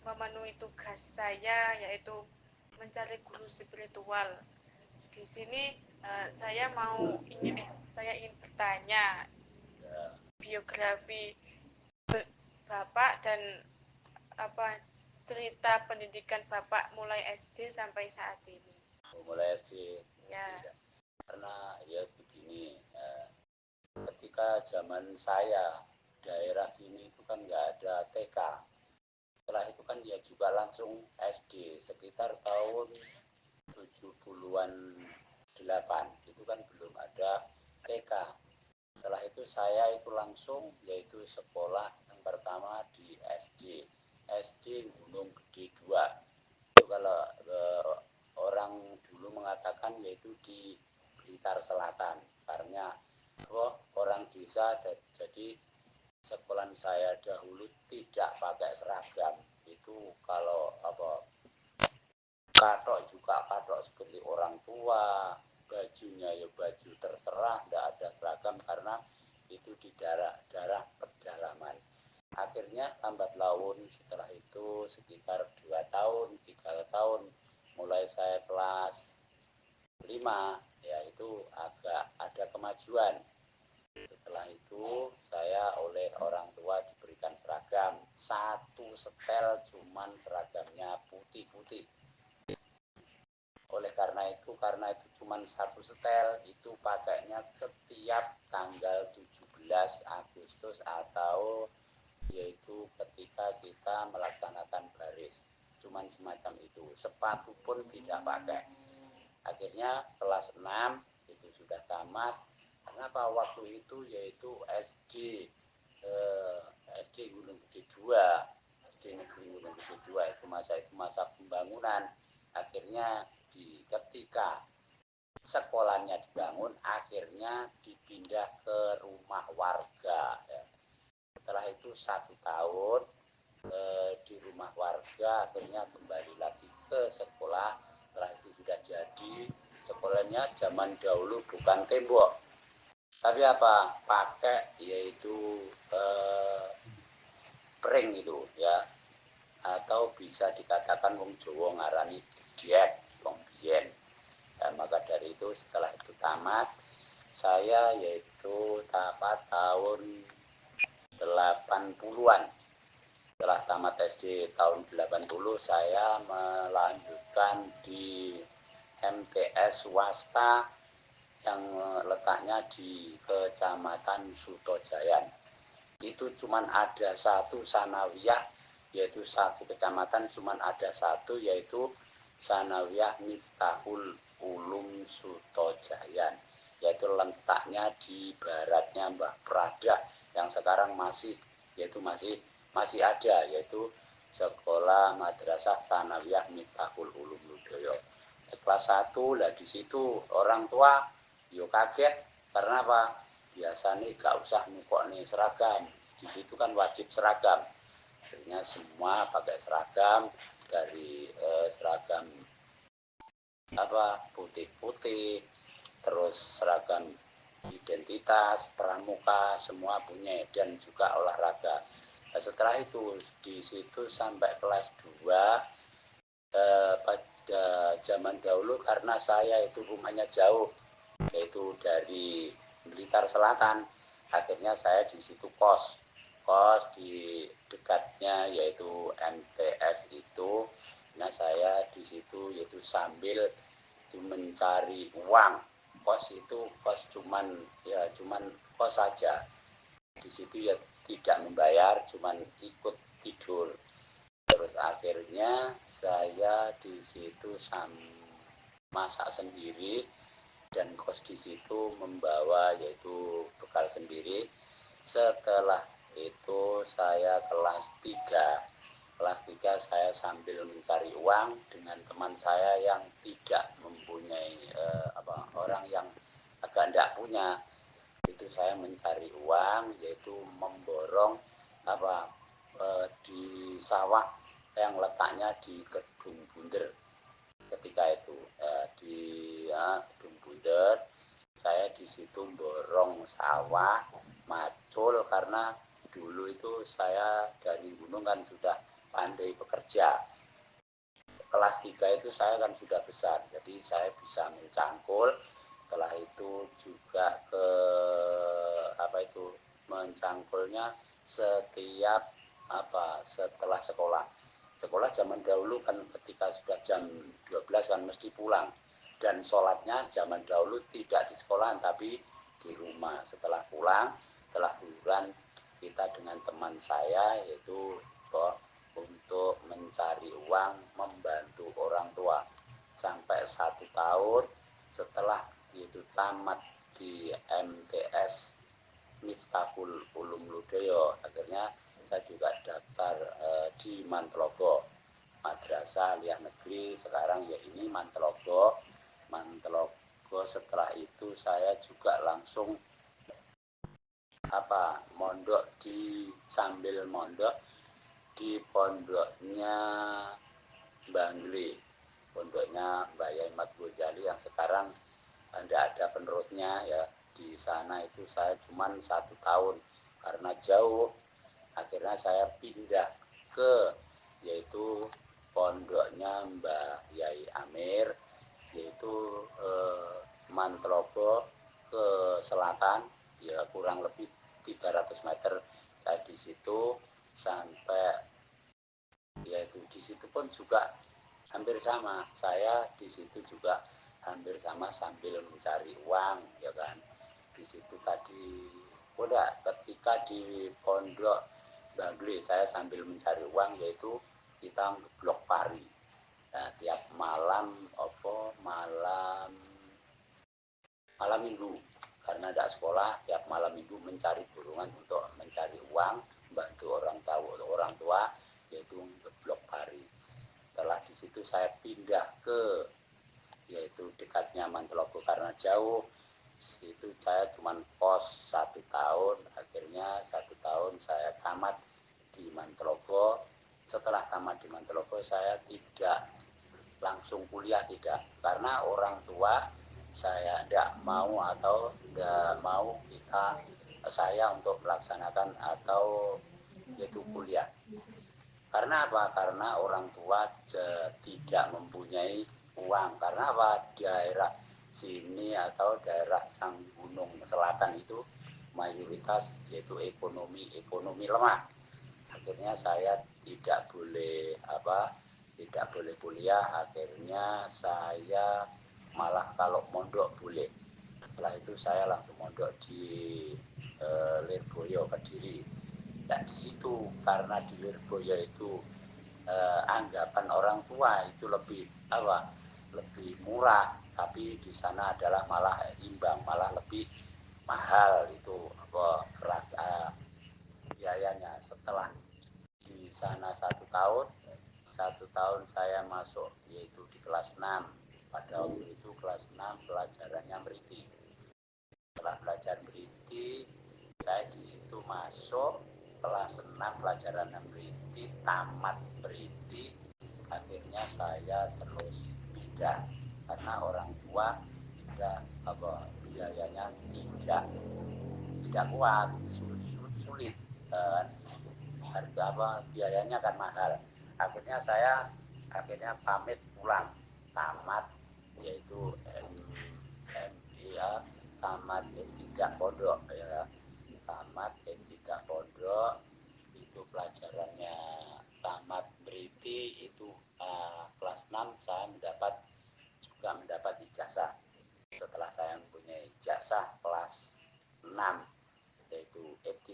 memenuhi tugas saya, yaitu mencari guru spiritual. Di sini saya ingin bertanya biografi Bapak dan cerita pendidikan Bapak mulai SD sampai saat ini. Mulai SD Ya. Karena ya begini, ketika zaman saya daerah sini itu kan nggak ada TK. Setelah itu kan dia juga langsung SD sekitar tahun 70-an 8 itu kan belum ada TK. Setelah itu saya itu langsung yaitu sekolah yang pertama di SD Gunung Gede 2. Itu kalau orang dulu mengatakan yaitu di Blitar Selatan, karena orang desa, jadi sekolah saya dahulu tidak pakai seragam. Itu kalau katok juga katok seperti orang tua, bajunya ya baju terserah, tidak ada seragam karena itu di daerah pedalaman. Akhirnya lambat laun setelah itu sekitar 2 tahun 3 tahun mulai saya kelas 5 ya itu agak ada kemajuan. Setelah itu saya oleh orang tua diberikan seragam satu setel, cuman seragamnya putih-putih. Oleh karena itu cuma satu setel, itu pakainya setiap tanggal 17 Agustus atau yaitu ketika kita melaksanakan baris, cuman semacam itu. Sepatu pun tidak pakai. Akhirnya kelas 6 itu sudah tamat. Kenapa waktu itu yaitu SD Gunung Gede 2, SD Negeri Gunung Gede 2 itu masa pembangunan. Akhirnya ketika sekolahnya dibangun, akhirnya dipindah ke rumah warga. Setelah itu 1 tahun di rumah warga, akhirnya kembali lagi ke sekolah. Setelah itu sudah jadi sekolahnya zaman dahulu bukan tembok, tapi pakai yaitu pring itu ya, atau bisa dikatakan wong Jawa ngarani diek wong biyen. Maka dari itu setelah itu tamat, saya yaitu tamat tahun 80-an. Setelah tamat SD tahun 80, saya melanjutkan di MTS swasta yang letaknya di Kecamatan Sutojayan. Itu cuman ada satu sanawiyah, yaitu satu kecamatan cuman ada satu, yaitu Sanawiyah Miftahul Ulum Sutojayan, yaitu letaknya di baratnya Mbah Prada yang sekarang masih ada, yaitu Sekolah Madrasah Sanawiyah Miftahul Ulum Ludoyo. Kelas 1 lah, di situ orang tua yo kaget karena biasanya gak usah nukok nih seragam, di situ kan wajib seragam. Akhirnya semua pakai seragam, dari seragam putih-putih, terus seragam identitas, pramuka, semua punya, dan juga olahraga. Nah, setelah itu di situ sampai kelas 2. Pada zaman dahulu karena saya itu rumahnya jauh, yaitu dari Blitar Selatan, akhirnya saya di situ kos di dekatnya yaitu MTS itu. Nah, saya di situ yaitu sambil mencari uang. Kos cuman kos saja. Di situ ya tidak membayar, cuman ikut tidur. Terus akhirnya saya di situ masak sendiri dan kos di situ membawa yaitu bekal sendiri. Setelah itu saya kelas 3 saya sambil mencari uang dengan teman saya yang tidak mempunyai orang yang agak tidak punya. Itu saya mencari uang yaitu memborong di sawah yang letaknya di Kedung Bunder. Ketika itu di Kedung Bunder, saya di situ borong sawah macul, karena dulu itu saya dari gunung kan sudah pandai bekerja. Kelas 3 itu saya kan sudah besar, jadi saya bisa mencangkul. Setelah itu juga ke mencangkulnya setiap setelah sekolah zaman dahulu kan ketika sudah jam 12 kan mesti pulang, dan sholatnya zaman dahulu tidak di sekolahan tapi di rumah. Setelah pulang, setelah bulan, kita dengan teman saya yaitu untuk mencari uang membantu orang tua sampai 1 tahun. Setelah itu tamat di MTS Miftahul Ulum Ludoyo, akhirnya saya juga daftar di Mantlogo, Madrasah Aliyah Negeri, sekarang ya ini Mantlogo. Setelah itu saya juga langsung mondok sambil mondok di pondoknya Bangli, pondoknya Mbak Yaimat Ghazali yang sekarang tidak ada penerusnya ya. Di sana itu saya cuma 1 tahun karena jauh, akhirnya saya pindah ke yaitu pondoknya Mbak Yai Amir, yaitu Mantlogo ke selatan ya, kurang lebih 300 meter. Saya di situ sampai yaitu di situ pun juga hampir sama, saya di situ juga hampir sama sambil mencari uang ya kan. Di situ tadi ketika di pondok Bangli saya sambil mencari uang, yaitu kita ngeblok pari. Nah, tiap malam malam minggu, karena tidak sekolah, tiap malam minggu mencari burungan untuk mencari uang, membantu orang tua yaitu ngeblok pari. Setelah di situ saya pindah ke yaitu dekatnya Mantlogo karena jauh. Itu saya cuma pos 1 tahun, akhirnya 1 tahun saya tamat di Mantlogo. Setelah tamat di Mantlogo saya tidak langsung kuliah, tidak, karena orang tua saya tidak mau saya untuk melaksanakan atau yaitu kuliah. Karena apa? Karena orang tua tidak mempunyai uang. Karena apa? Daerah sini atau daerah Sang Gunung Selatan itu mayoritas yaitu ekonomi lemah. Akhirnya saya tidak boleh kuliah. Akhirnya saya malah kalau mondok boleh. Setelah itu saya langsung mondok di Lirboyo, Kediri. Nah, di situ karena di Lirboyo itu anggapan orang tua itu lebih murah, tapi di sana adalah malah imbang, malah lebih mahal itu biayanya. Setelah di sana 1 tahun saya masuk yaitu di kelas 6. Pada waktu itu kelas 6 pelajarannya Mriti. Setelah belajar Mriti, saya di situ masuk kelas 6 pelajaran Mriti, tamat Mriti. Akhirnya saya terus pindah karena orang tua sudah biayanya tidak kuat, sulit, biayanya kan mahal. Akhirnya saya pamit pulang, tamat yaitu tamat M3 Pondok ya. Tamat M3 Pondok itu pelajarannya tamat Mriti itu kelas 6 saya mendapat ijazah. Setelah saya mempunyai ijazah kelas 6 yaitu M3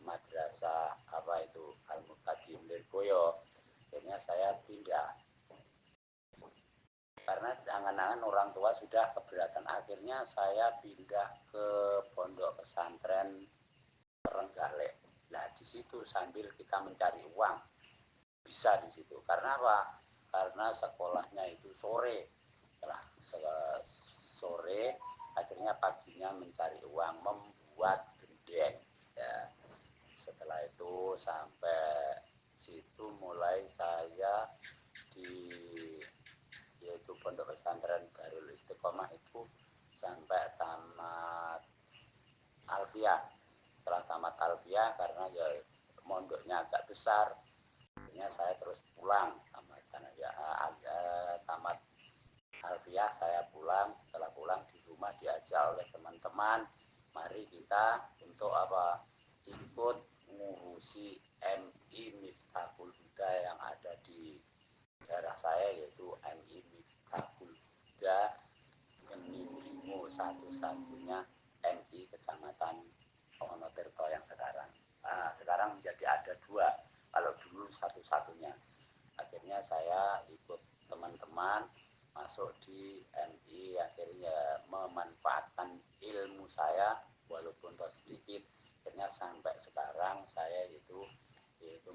Madrasah Al-Muqaddim Lirboyo, akhirnya saya pindah karena angan-angan orang tua sudah keberatan. Akhirnya saya pindah ke pondok pesantren Trenggalek. Nah, di situ sambil kita mencari uang bisa di situ. Karena apa? Karena sekolahnya itu sore. Setelah sore, akhirnya paginya mencari uang, membuat gendeng. Ya. Setelah itu sampai situ mulai saya di yaitu pondok pesantren Darul Istiqomah itu sampai tamat Alfiah. Setelah tamat Alfiah, karena ya mondoknya agak besar, akhirnya saya terus pulang sama sana ya, tamat alfiah saya pulang. Setelah pulang di rumah diajak oleh teman-teman, mari kita untuk apa, ikut ngurusi MI Miftahul Huda yang ada di daerah saya, yaitu MI Miftahul Huda Geni Brimo, satu-satunya MI Kecamatan Wonotirto yang sekarang. Nah, sekarang menjadi ada dua, kalau dulu satu-satunya. Akhirnya saya ikut teman-teman masuk di MI, akhirnya memanfaatkan ilmu saya walaupun sedikit. Akhirnya sampai sekarang saya yaitu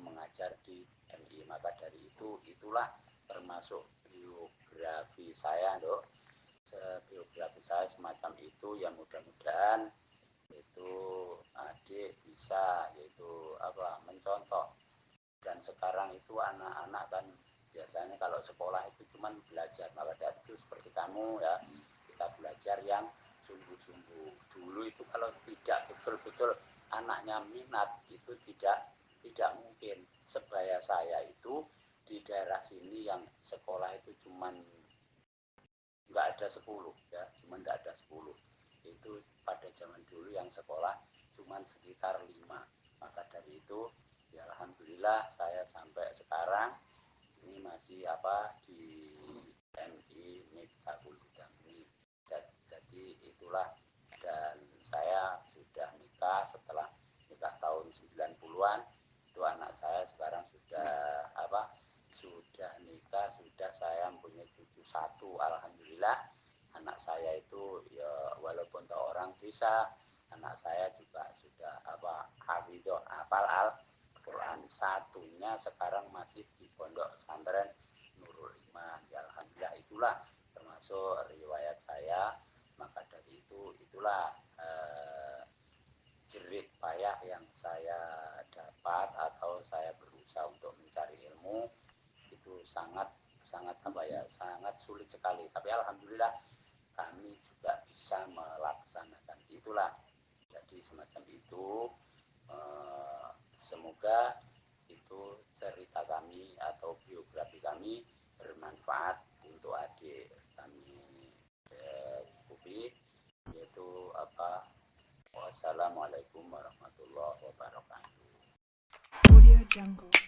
mengajar di MI. Maka dari itulah termasuk biografi saya, Dok. Biografi saya semacam itu, ya mudah-mudahan itu adik bisa yaitu apa, mencontoh. Dan sekarang itu anak-anak kan biasanya kalau sekolah itu cuma belajar, maka dari itu seperti kamu ya, kita belajar yang sungguh-sungguh. Dulu itu kalau tidak betul-betul anaknya minat itu tidak mungkin. Sebaya saya itu di daerah sini yang sekolah itu cuman nggak ada 10 ya, cuman nggak ada 10. Itu pada zaman dulu yang sekolah cuman sekitar 5. Maka dari itu ya alhamdulillah saya sampai sekarang ini masih apa, di MI Miftahul Huda ini. Jadi itulah. Dan saya sudah nikah, setelah nikah tahun 90-an itu anak saya sekarang sudah apa, sudah nikah, sudah saya mempunyai cucu satu, alhamdulillah. Anak saya itu ya walaupun orang desa, anak saya juga sudah apa, hafidhah, hafal Al-Quran. Satunya sekarang masih di pondok pesantren Nurul Iman. Ya alhamdulillah, itulah termasuk riwayat saya. Maka dari itulah jerih payah yang saya dapat atau saya berusaha untuk mencari ilmu itu sangat sangat apa ya, sangat sulit sekali, tapi alhamdulillah kami juga bisa melaksanakan. Itulah, jadi semacam itu. Semoga itu cerita kami atau biografi kami bermanfaat untuk adik kami. Cukupi, yaitu apa, wassalamualaikum warahmatullahi wabarakatuh. Audio Jungle.